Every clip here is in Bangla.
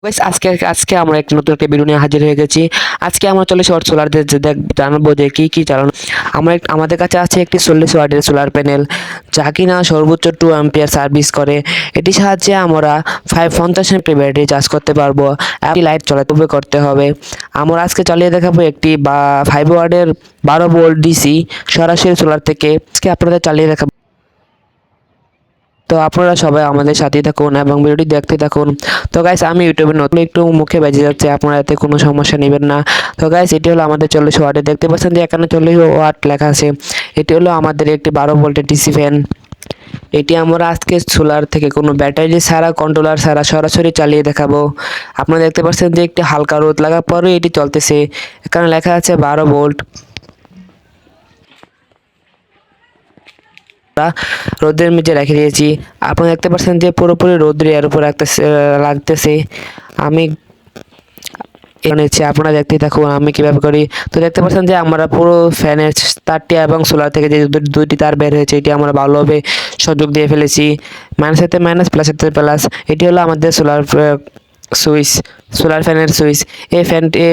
গাইস আজকে আজকে আমরা এক নতুন একটা ভিডিও নিয়ে হাজির হয়ে গেছি। আজকে আমরা চলে শর্ট সোলার জানাবো যে কি চালানো। আমাদের কাছে আছে একটি 40 ওয়াটের সোলার প্যানেল, যা কিনা সর্বোচ্চ 2 অ্যাম্পিয়ার সার্ভিস করে। এটির সাহায্যে আমরা 50 এমপি ব্যাটারি চার্জ করতে পারবো। একটি লাইট চলাতে করতে হবে। আমরা আজকে চালিয়ে দেখাবো একটি 5 ওয়াটের 12 ভোল্ট ডিসি সরাসরি সোলার থেকে আজকে আপনাদের চালিয়ে দেখাবো। তো আপনারা সবাই আমাদের সাথেই থাকুন এবং ভিডিওটি দেখতে থাকুন। তো গাইস আমি ইউটিউবে নতুন একটু মুখে বেজে যাচ্ছে, আপনারা এতে কোনো সমস্যা নেবেন না। তো গাইস এটি হলো আমাদের 40 ওয়াটের, দেখতে পাচ্ছেন যে এখানে 40 ওয়াট লেখা আছে। এটি হলো আমাদের একটি 12 ভোল্টের ডিসি ফ্যান। এটি আমরা আজকে সোলার থেকে কোনো ব্যাটারি ছাড়া, কন্ট্রোলার ছাড়া সরাসরি চালিয়ে দেখাবো। আপনারা দেখতে পাচ্ছেন যে একটি হালকা রোদ লাগার পরেই এটি চলতেছে। এখানে লেখা আছে 12 ভোল্ট। রোদের নিচে রেখে দিয়েছি। আপনারা দেখতে পাচ্ছেন যে পুরোপুরি রোদ এর উপর লাগতেছে। আমি এখানে আপনারা দেখতে থাকুন আমি কিভাবে করি। তো দেখতে পাচ্ছেন যে আমরা পুরো ফ্যানের তারটি এবং সোলার থেকে যে দুইটি তার বের হয়েছে, এটি আমরা ভালোভাবে সংযোগ দিয়ে ফেলেছি। মাইনাসের মাইনাস, প্লাসের প্লাস। এটি হলো আমাদের সোলার ফ্যানের সুইচ। এই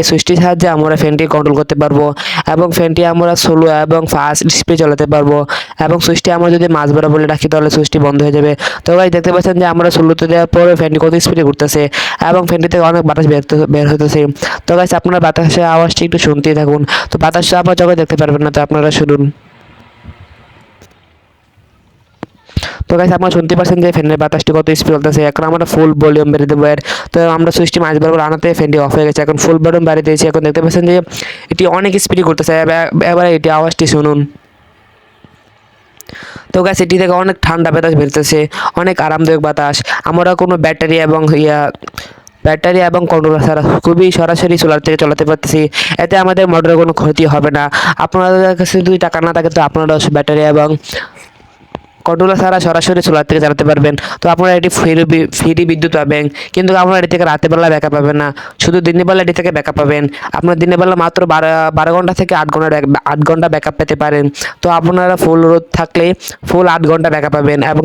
সুইচটির সাহায্যে আমরা ফ্যানটি কন্ট্রোল করতে পারবো এবং ফ্যানটি আমরা স্লো এবং ফাস্ট স্পিডে চালাতে পারবো। এবং সুইচটি আমরা যদি মাঝ বরাবর রাখি তাহলে সুইচটি বন্ধ হয়ে যাবে। তো ভাই দেখতে পাচ্ছেন যে আমরা স্লোতে দেওয়ার পরে ফ্যানটি কত স্পিডে ঘুরতেছে এবং ফ্যানটি থেকে অনেক বাতাস বের হতেছে। তো গাইস আপনারা বাতাসের আওয়াজটি একটু শুনতেই থাকুন। তো বাতাসটা আপনারা চোখে দেখতে পারবেন না, তো আপনারা শুনুন। তো গাইস আপনারা শুনতে পাচ্ছেন যে ফ্যানের বাতাসটি কত স্পিড চলতেছে। এখন আমরা ফুল ভলিউম বেড়ে দেবো এর। তো আমরা সুইচটি মাঝ বরাবর আনাতে ফ্যানটি অফ হয়ে গেছে। এখন ফুল ভলিউম বাড়িয়ে দিয়েছি। এখন দেখতে পাচ্ছেন যে এটি অনেক স্পিডে করতেছে। এবার এটি আওয়াজটি শুনুন। তো গাইস এটি থেকে অনেক ঠান্ডা বাতাস বেরোতেছে, অনেক আরামদায়ক বাতাস। আমরা কোনো ব্যাটারি এবং কন্ট্রোলার ছাড়া খুবই সরাসরি সোলার থেকে চালাতে পারতেছি। এতে আমাদের মোটরের কোনো ক্ষতি হবে না। আপনাদের কাছে যদি টাকা না থাকে তো আপনারা ব্যাটারি এবং কন্ট্রোলার ছাড়া সরাসরি সোলার থেকে চালাতে পারবেন। তো আপনারা এটি ফ্রি বিদ্যুৎ পাবেন, কিন্তু আপনারা এটি থেকে রাতের বেলা ব্যাকআপ পাবেন না, শুধু দিনের বেলা এটি থেকে ব্যাকআপ পাবেন। আপনারা দিনের বেলা মাত্র 12 ঘন্টা থেকে 8 ঘন্টা ব্যাকআপ পেতে পারেন। তো আপনারা ফুল রোদ থাকলে ফুল 8 ঘন্টা ব্যাকআপ পাবেন এবং